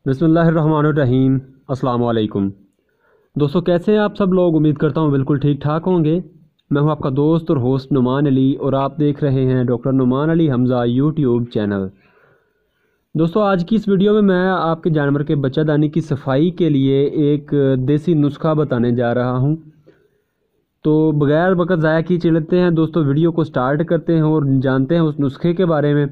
बिस्मिल्लाहिर्रहमानिर्रहीम। अस्सलाम वालेकुम। दोस्तों, कैसे हैं आप सब लोग? उम्मीद करता हूँ बिल्कुल ठीक ठाक होंगे। मैं हूँ आपका दोस्त और होस्ट नुमान अली और आप देख रहे हैं doctor Numan Ali Hamza YouTube channel. दोस्तों, आज की इस वीडियो में मैं आपके जानवर के बच्चादानी की सफाई के लिए एक देसी नुस्खा बताने जा रहा हूँ। तो बगैर वक्त ज़ाया किए चलते हैं दोस्तों, वीडियो को स्टार्ट करते हैं और जानते हैं उस नुस्खे के बारे में।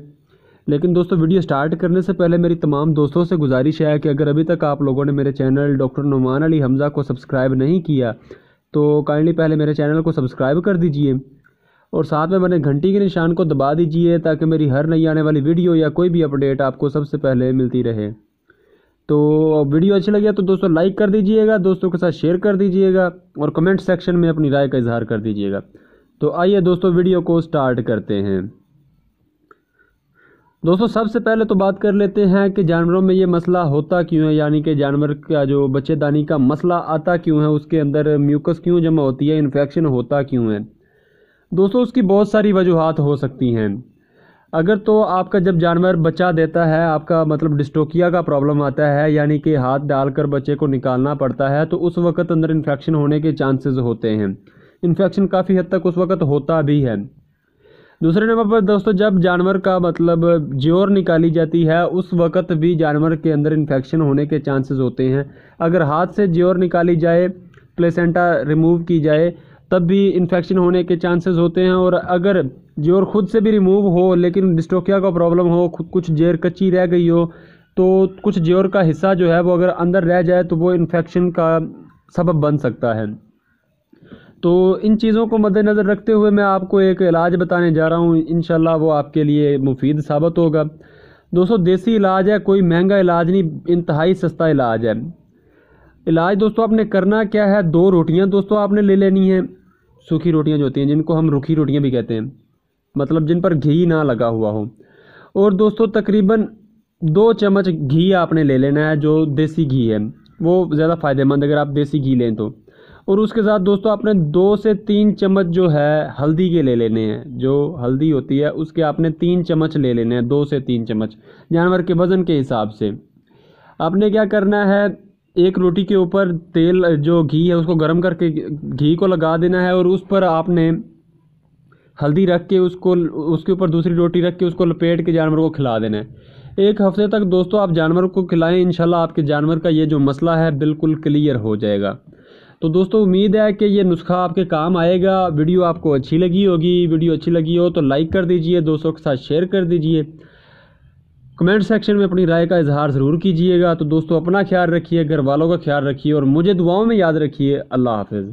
लेकिन दोस्तों, वीडियो स्टार्ट करने से पहले मेरी तमाम दोस्तों से गुजारिश है कि अगर अभी तक आप लोगों ने मेरे चैनल डॉक्टर नुमान अली हमज़ा को सब्सक्राइब नहीं किया तो काइंडली पहले मेरे चैनल को सब्सक्राइब कर दीजिए और साथ में बने घंटी के निशान को दबा दीजिए ताकि मेरी हर नई आने वाली वीडियो या कोई भी अपडेट आपको सबसे पहले मिलती रहे। तो वीडियो अच्छी लगी तो दोस्तों लाइक कर दीजिएगा, दोस्तों के साथ शेयर कर दीजिएगा और कमेंट सेक्शन में अपनी राय का इजहार कर दीजिएगा। तो आइए दोस्तों, वीडियो को स्टार्ट करते हैं। दोस्तों, सबसे पहले तो बात कर लेते हैं कि जानवरों में ये मसला होता क्यों है, यानी कि जानवर का जो बच्चेदानी का मसला आता क्यों है, उसके अंदर म्यूकस क्यों जमा होती है, इन्फेक्शन होता क्यों है। दोस्तों, उसकी बहुत सारी वजूहात हो सकती हैं। अगर तो आपका जब जानवर बच्चा देता है, आपका मतलब डिस्टोकिया का प्रॉब्लम आता है, यानी कि हाथ डालकर बच्चे को निकालना पड़ता है, तो उस वक़्त अंदर इन्फेक्शन होने के चांसेस होते हैं। इन्फेक्शन काफ़ी हद तक उस वक़्त होता भी है। दूसरे नंबर पर दोस्तों, जब जानवर का मतलब ज्योर निकाली जाती है उस वक़्त भी जानवर के अंदर इन्फेक्शन होने के चांसेस होते हैं। अगर हाथ से ज्योर निकाली जाए, प्लेसेंटा रिमूव की जाए, तब भी इन्फेक्शन होने के चांसेस होते हैं। और अगर ज्योर खुद से भी रिमूव हो लेकिन डिस्टोकिया का प्रॉब्लम हो, कुछ ज्योर कच्ची रह गई हो, तो कुछ ज्योर का हिस्सा जो है वो अगर अंदर रह जाए तो वो इन्फेक्शन का सबब बन सकता है। तो इन चीज़ों को मद्देनज़र रखते हुए मैं आपको एक इलाज बताने जा रहा हूँ। इंशाल्लाह वो आपके लिए मुफीद साबित होगा। दोस्तों, देसी इलाज है, कोई महंगा इलाज नहीं, इंतहाई सस्ता इलाज है। इलाज दोस्तों आपने करना क्या है, 2 रोटियां दोस्तों आपने ले लेनी है। सूखी रोटियां जो होती हैं, जिनको हम रूखी रोटियां भी कहते हैं, मतलब जिन पर घी ना लगा हुआ हो। और दोस्तों, तकरीबन 2 चम्मच घी आपने ले लेना है, जो देसी घी है वो ज़्यादा फ़ायदेमंद अगर आप देसी घी लें तो। और उसके साथ दोस्तों आपने 2 से 3 चम्मच जो है हल्दी के ले लेने हैं। जो हल्दी होती है उसके आपने 3 चम्मच ले लेने हैं, 2 से 3 चम्मच जानवर के वज़न के हिसाब से। आपने क्या करना है, एक रोटी के ऊपर तेल जो घी है उसको गर्म करके घी को लगा देना है और उस पर आपने हल्दी रख के उसके ऊपर दूसरी रोटी रख के उसको लपेट के जानवर को खिला देना है। 1 हफ्ते तक दोस्तों आप जानवर को खिलाएं, इंशाल्लाह आपके जानवर का ये जो मसला है बिल्कुल क्लियर हो जाएगा। तो दोस्तों, उम्मीद है कि ये नुस्खा आपके काम आएगा। वीडियो आपको अच्छी लगी होगी। वीडियो अच्छी लगी हो तो लाइक कर दीजिए, दोस्तों के साथ शेयर कर दीजिए, कमेंट सेक्शन में अपनी राय का इजहार ज़रूर कीजिएगा। तो दोस्तों, अपना ख्याल रखिए, घर वालों का ख्याल रखिए और मुझे दुआओं में याद रखिए। अल्लाह हाफ़िज़।